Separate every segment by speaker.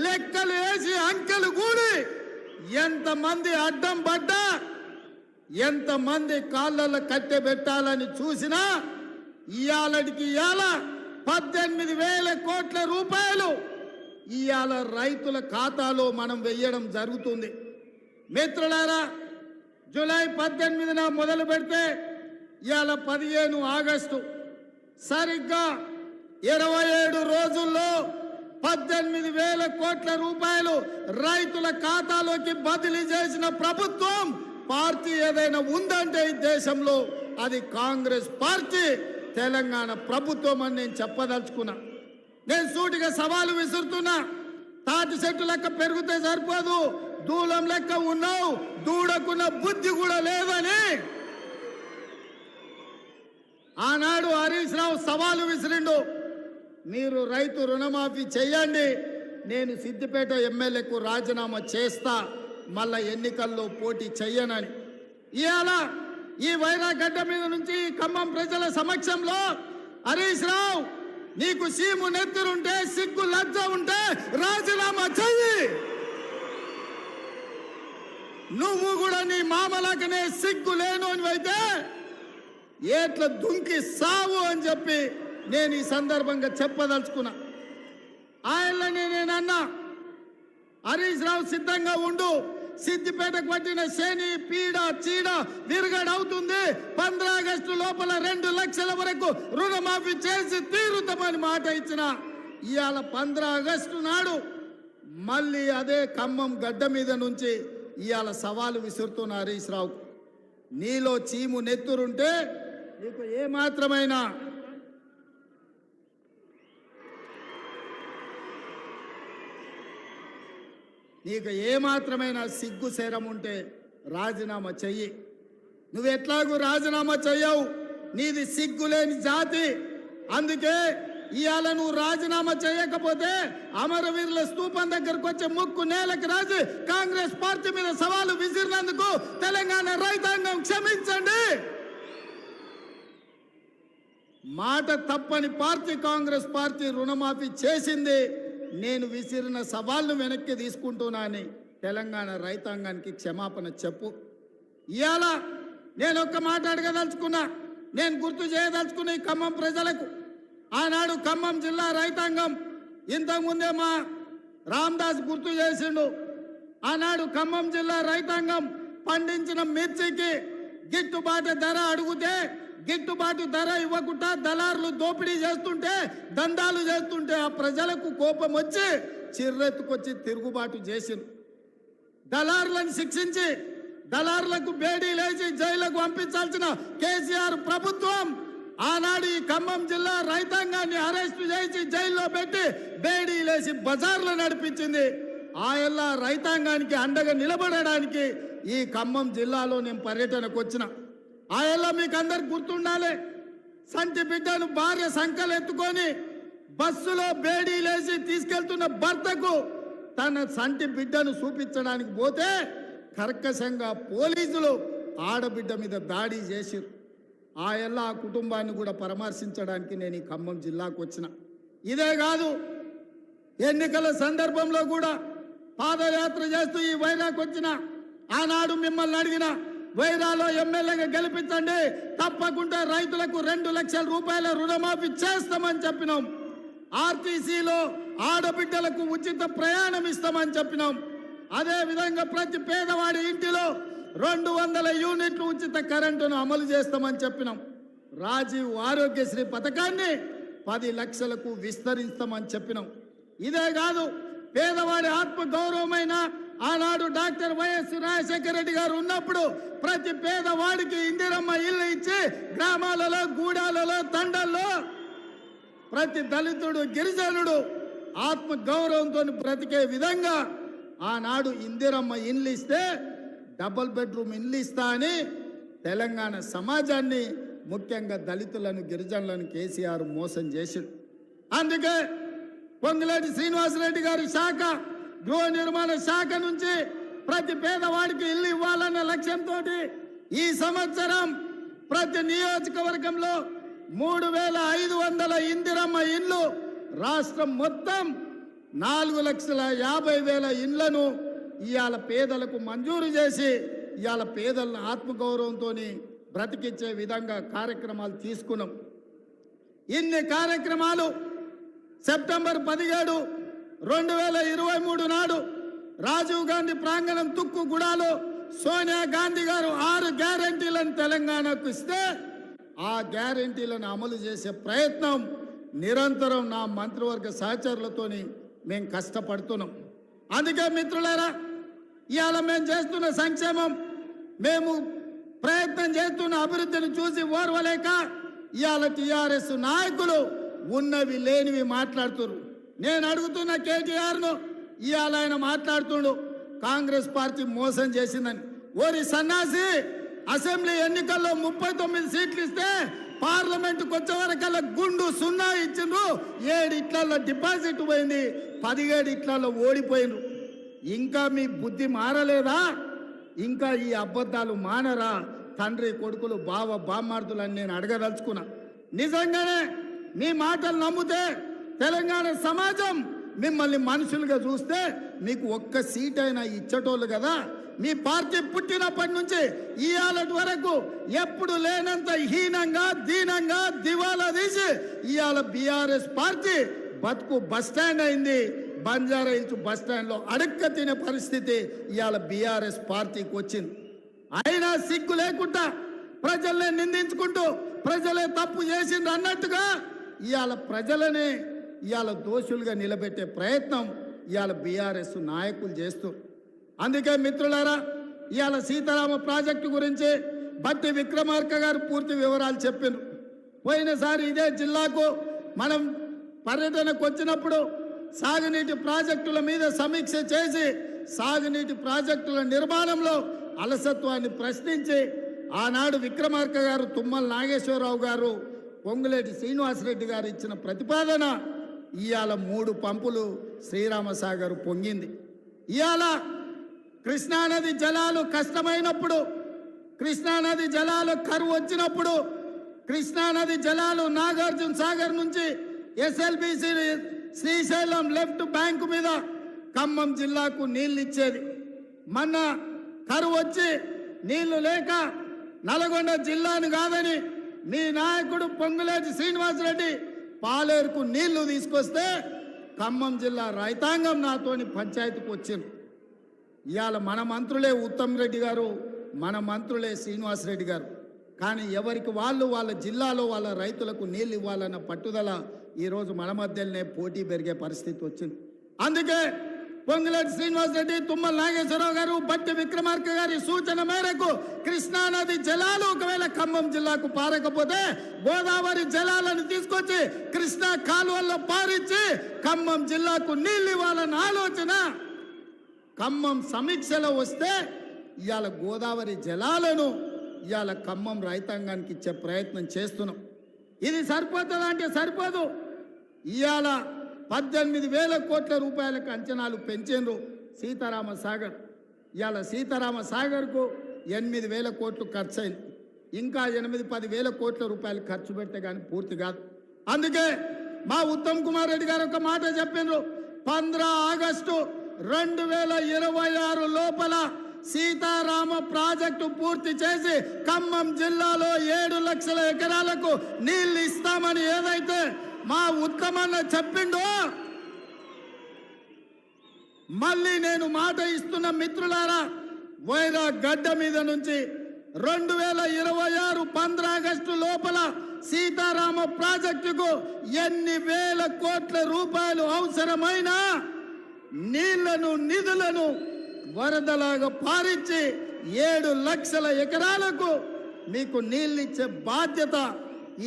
Speaker 1: లెక్కలు వేసి అంకెలు కూడి ఎంతమంది అడ్డం పడ్డా ఎంతమంది కాళ్ళలో కట్టె పెట్టాలని చూసినా ఇయాలటికి ఇయాల 18,000 కోట్ల రూపాయలు ఇయాల రైతుల ఖాతాలో మనం వెయ్యడం జరుగుతుంది. మిత్రులారా, జూలై 18న మొదలు పెడితే ఇయాల 15 ఆగస్టు, సరిగ్గా 27 రోజుల్లో 18,000 కోట్ల రూపాయలు రైతుల ఖాతాలోకి బదిలీ చేసిన ప్రభుత్వం పార్టీ ఏదైనా ఉందంటే ఈ దేశంలో అది కాంగ్రెస్ పార్టీ, తెలంగాణ ప్రభుత్వం అని నేను చెప్పదలుచుకున్నా. నేను సూటిగా సవాలు విసురుతున్నా. తాటి చెట్టు లెక్క పెరిగితే సరిపోదు, దూలం లెక్క ఉన్నావు, దూడకున్న బుద్ధి కూడా లేదని ఆనాడు హరీష్ రావు సవాలు విసిరిండు. మీరు రైతు రుణమాఫీ చేయండి, నేను సిద్దిపేట ఎమ్మెల్యేకు రాజీనామా చేస్తా, మళ్ళా ఎన్నికల్లో పోటీ చెయ్యనని. ఇవాళ ఈ వైరాగడ్డ మీద నుంచి ఖమ్మం ప్రజల సమక్షంలో హరీష్ రావు, నీకు సీము నెత్తురుంటే, సిగ్గు లజ్జ ఉంటే రాజీనామా చెయ్యి. నువ్వు కూడా నీ మామలకనే సిగ్గు లేనోని అయితే ఏట్ల దుంకి సావు అని చెప్పి నేను ఈ సందర్భంగా చెప్పదలుచుకున్నా. ఆయననే నేనన్నా, హరీష్ రావు సిద్ధంగా ఉండు, సిద్దిపేటకు పట్టిన శని పీడ చీడ విరగడవుతుంది, 15 ఆగస్టు లోపల 2 లక్షల వరకు రుణమాఫీ చేసి తీరుతామని మాట ఇచ్చిన. ఇవాళ 15 ఆగస్టు నాడు మళ్ళీ అదే ఖమ్మం గడ్డ మీద నుంచి ఇవాళ సవాలు విసురుతున్న హరీష్ రావు, నీలో చీము నెత్తురుంటే నీకు ఏమాత్రమైనా సిగ్గు శరం ఉంటే రాజీనామా చెయ్యి. నువ్వు ఎట్లాగూ రాజీనామా చెయ్యవు, నీది సిగ్గులేని జాతి. అందుకే ఇవాళ నువ్వు రాజీనామా చేయకపోతే అమరవీరుల స్తూపం దగ్గరకు వచ్చే ముక్కు నేలకు రాజు కాంగ్రెస్ పార్టీ మీద సవాలు విసిరినందుకు తెలంగాణ రైతాంగం క్షమించండి. మాట తప్పని పార్టీ కాంగ్రెస్ పార్టీ రుణమాఫీ చేసింది. నేను విసిరిన సవాళ్లు వెనక్కి తీసుకుంటున్నానని తెలంగాణ రైతాంగానికి క్షమాపణ చెప్పు. ఇవాళ నేను ఒక్క మాట అడగదలుచుకున్నా, నేను గుర్తు చేయదలుచుకున్న ఈ ఖమ్మం ప్రజలకు. ఆనాడు ఖమ్మం జిల్లా రైతాంగం, ఇంతకుముందే మా రామదాస్ గుర్తు చేసిండు, ఆనాడు ఖమ్మం జిల్లా రైతాంగం పండించిన మిర్చికి గిట్టుబాటు ధర అడిగితే గిట్టుబాటు ధర ఇవ్వకుండా దళారులు దోపిడీ చేస్తుంటే, దందాలు చేస్తుంటే ఆ ప్రజలకు కోపం వచ్చి చిర్రెత్తుకొచ్చి తిరుగుబాటు చేసింది. దళారులను శిక్షించి దళారులకు బేడీలేసి జైలుకు పంపించాల్సిన కేసీఆర్ ప్రభుత్వం ఆనాడు ఈ ఖమ్మం జిల్లా రైతాంగాన్ని అరెస్టు చేసి జైల్లో పెట్టి బేడీలేసి బజార్లు నడిపించింది. ఆయల్లా రైతాంగానికి అండగా నిలబడడానికి ఈ ఖమ్మం జిల్లాలో నేను పర్యటనకు వచ్చిన. ఆయల్లా మీకు అందరికి గుర్తుండాలి, సంటి బిడ్డను భార్య సంకలు ఎత్తుకొని బస్సులో బేడీలేసి తీసుకెళ్తున్న భర్తకు తన సంటి బిడ్డను చూపించడానికి పోతే కర్కశంగా పోలీసులు ఆడబిడ్డ మీద దాడి చేసిరు. ఆయల్లా ఆ కుటుంబాన్ని కూడా పరామర్శించడానికి నేను ఈ ఖమ్మం జిల్లాకు వచ్చిన. ఇదే కాదు, ఎన్నికల సందర్భంలో కూడా పాదయాత్ర చేస్తూ ఈ వైరాకు వచ్చిన. ఆనాడు మిమ్మల్ని అడిగిన, వైరాలో ఎమ్మెల్యేగా గెలిపించండి, తప్పకుండా రైతులకు 2 లక్షల రూపాయల రుణమాఫీ చేస్తామని చెప్పినాం. ఆర్టీసీలో ఆడబిడ్డలకు ఉచిత ప్రయాణం ఇస్తామని చెప్పినాం. అదే విధంగా ప్రతి పేదవాడి ఇంటిలో 200 యూనిట్లు ఉచిత కరెంటును అమలు చేస్తామని చెప్పినాం. రాజీవ్ ఆరోగ్యశ్రీ పథకాన్ని 10 లక్షలకు విస్తరిస్తామని చెప్పినాం. ఇదే కాదు, పేదవాడి ఆత్మ గౌరవమైన ఆనాడు డాక్టర్ వైఎస్ రాజశేఖర రెడ్డి గారు ఉన్నప్పుడు ప్రతి పేదవాడికి ఇందిరమ్మ ఇల్లు ఇచ్చి గ్రామాలలో, గూడాలలో, తండల్లో ప్రతి దళితుడు, గిరిజనుడు ఆత్మ గౌరవంతో బ్రతికే విధంగా ఆనాడు ఇందిరమ్మ ఇల్లు ఇస్తే డబుల్ బెడ్రూమ్ ఇల్లు ఇస్తా అని తెలంగాణ సమాజాన్ని ముఖ్యంగా దళితులను గిరిజనులను కేసీఆర్ మోసం చేసిండు. అందుకే పొంగులేటి శ్రీనివాసరెడ్డి గారి శాఖ గృహ నిర్మాణ శాఖ నుంచి ప్రతి పేదవాడికి ఇల్లు ఇవ్వాలన్న లక్ష్యంతో ఈ సంవత్సరం ప్రతి నియోజకవర్గంలో 3,500 ఇందిరమ్మ ఇండ్లు రాష్ట్రం మొత్తం 4,50,000 ఇండ్లను ఇవాళ పేదలకు మంజూరు చేసి ఇవాళ పేదలను ఆత్మగౌరవంతో బ్రతికించే విధంగా కార్యక్రమాలు తీసుకున్నాం. ఇన్ని కార్యక్రమాలు సెప్టెంబర్ 17, 2023 నాడు రాజీవ్ గాంధీ ప్రాంగణం తుక్కుగూడలో సోనియా గాంధీ గారు 6 గ్యారెంటీలను తెలంగాణకు ఇస్తే ఆ గ్యారెంటీలను అమలు చేసే ప్రయత్నం నిరంతరం నా మంత్రివర్గ సహచరులతోని మేము కష్టపడుతున్నాం. అందుకే మిత్రులారా, ఇవాళ మేము చేస్తున్న సంక్షేమం, మేము ప్రయత్నం చేస్తున్న అభివృద్ధిని చూసి ఓర్వలేక ఇవాళ టీఆర్ఎస్ నాయకులు ఉన్నవి లేనివి మాట్లాడుతున్నారు. నేను అడుగుతున్న కేటీఆర్ను, ఇవాళ ఆయన మాట్లాడుతుండు కాంగ్రెస్ పార్టీ మోసం చేసిందని. ఓరి సన్నాసి, అసెంబ్లీ ఎన్నికల్లో 39 సీట్లు ఇస్తే పార్లమెంటుకు వచ్చే వరకల్లా గుండు 0 ఇచ్చిండ్రు. 7 ఇట్లలో డిపాజిట్ పోయింది, 17 ఇట్లలో ఓడిపోయిండ్రు. ఇంకా మీ బుద్ధి మారలేదా? ఇంకా ఈ అబద్ధాలు మానరా? తండ్రి కొడుకులు బావ బామ్మార్దులని నేను అడగదలుచుకున్నా. నిజంగానే మీ మాటలు నమ్మితే తెలంగాణ సమాజం మిమ్మల్ని మనుషులుగా చూస్తే మీకు ఒక్క సీట్ అయినా ఇచ్చటోళ్ళు కదా. మీ పార్టీ పుట్టినప్పటి నుంచి ఇవాళటి వరకు ఎప్పుడు లేనంత హీనంగా దీనంగా దివాలా తీసి ఇవాళ బీఆర్ఎస్ పార్టీ బతుకు బస్టాండ్ అయింది. బంజారా హిల్స్ బస్టాండ్లో అడక్క తినే పరిస్థితి ఇవాళ బీఆర్ఎస్ పార్టీకి వచ్చింది. అయినా సిగ్గు లేకుండా ప్రజల్ని నిందించుకుంటూ ప్రజలే తప్పు చేసిండ్రు అన్నట్టుగా ఇవాళ ప్రజలనే ఇవాళ దోషులుగా నిలబెట్టే ప్రయత్నం ఇవాళ బీఆర్ఎస్ నాయకులు చేస్తూ. అందుకే మిత్రులారా, ఇవాళ సీతారామ ప్రాజెక్టు గురించి బట్టి విక్రమార్క గారు పూర్తి వివరాలు చెప్పారు. పోయినసారి ఇదే జిల్లాకు మనం పర్యటనకు వచ్చినప్పుడు సాగునీటి ప్రాజెక్టుల మీద సమీక్ష చేసి సాగునీటి ప్రాజెక్టుల నిర్మాణంలో అలసత్వాన్ని ప్రశ్నించి ఆనాడు విక్రమార్క గారు, తుమ్మల నాగేశ్వరరావు గారు, పొంగులేటి శ్రీనివాసరెడ్డి గారు ఇచ్చిన ప్రతిపాదన ఇవాళ 3 పంపులు శ్రీరామసాగర్ పొంగింది. ఇవాళ కృష్ణానది జలాలు కష్టమైనప్పుడు, కృష్ణానది జలాలు కరువు వచ్చినప్పుడు, కృష్ణానది జలాలు నాగార్జున సాగర్ నుంచి ఎస్ఎల్బిసి శ్రీశైలం లెఫ్ట్ బ్యాంకు మీద ఖమ్మం జిల్లాకు నీళ్ళు ఇచ్చేది. మొన్న కరువు వచ్చి నీళ్లు లేక నల్గొండ జిల్లాను కాదని మీ నాయకుడు పొంగులేటి శ్రీనివాసరెడ్డి పాలేరుకు నీళ్లు తీసుకొస్తే ఖమ్మం జిల్లా రైతాంగం నాతోని పంచాయతీకి వచ్చింది. ఇవాళ మన మంత్రులే ఉత్తమ్ రెడ్డి గారు, మన మంత్రులే శ్రీనివాసరెడ్డి గారు. కానీ ఎవరికి వాళ్ళు వాళ్ళ జిల్లాలో వాళ్ళ రైతులకు నీళ్ళు ఇవ్వాలన్న పట్టుదల ఈరోజు మన మధ్యలోనే పోటీ పెరిగే పరిస్థితి వచ్చింది. అందుకే పొంగులేటి శ్రీనివాసరెడ్డి, తుమ్మల నాగేశ్వరరావు గారు, బట్టి విక్రమార్క గారి సూచన మేరకు కృష్ణానది జలాలు ఒకవేళ ఖమ్మం జిల్లాకు పారకపోతే గోదావరి జలాలను తీసుకొచ్చి కృష్ణా కాలువల్లో పారించి ఖమ్మం జిల్లాకు నీళ్ళు ఇవ్వాలన్న ఆలోచన ఖమ్మం సమీక్షలో వస్తే ఇవాళ గోదావరి జలాలను ఇవాళ ఖమ్మం రైతాంగానికి ఇచ్చే ప్రయత్నం చేస్తున్నాం. ఇది సరిపోతుందా అంటే సరిపోదు. ఇవాళ 18,000 కోట్ల రూపాయలకు అంచనాలు పెంచేందుకు సీతారామ సాగర్. ఇవాళ సీతారామ సాగర్కు 8,000 కోట్లు ఖర్చు అయింది. ఇంకా 8-10,000 కోట్ల రూపాయలు ఖర్చు పెడితే కానీ పూర్తి కాదు. అందుకే మా ఉత్తమ్ కుమార్ రెడ్డి గారు ఒక మాట చెప్పిండ్రు, 15 ఆగస్టు 2026 లోపల సీతారామ ప్రాజెక్టు పూర్తి చేసి ఖమ్మం జిల్లాలో 7 లక్షల ఎకరాలకు నీళ్లు ఇస్తామని ఏదైతే మా ఉత్తమన్న చెప్పిండో, మళ్ళీ నేను మాట ఇస్తున్న మిత్రులారా, వైరా గడ్డ మీద నుంచి 2026 15 ఆగస్టు లోపల సీతారామ ప్రాజెక్టుకు ఎన్ని వేల కోట్ల రూపాయలు అవసరమైన నీళ్లను నిధులను వరదలాగా పారించి 7 లక్షల ఎకరాలకు మీకు నీళ్ళిచ్చే బాధ్యత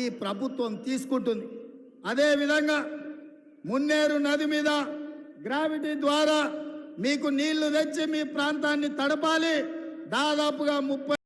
Speaker 1: ఈ ప్రభుత్వం తీసుకుంటుంది. అదేవిధంగా మున్నేరు నది మీద గ్రావిటీ ద్వారా మీకు నీళ్లు తెచ్చి మీ ప్రాంతాన్ని తడపాలి. దాదాపుగా 30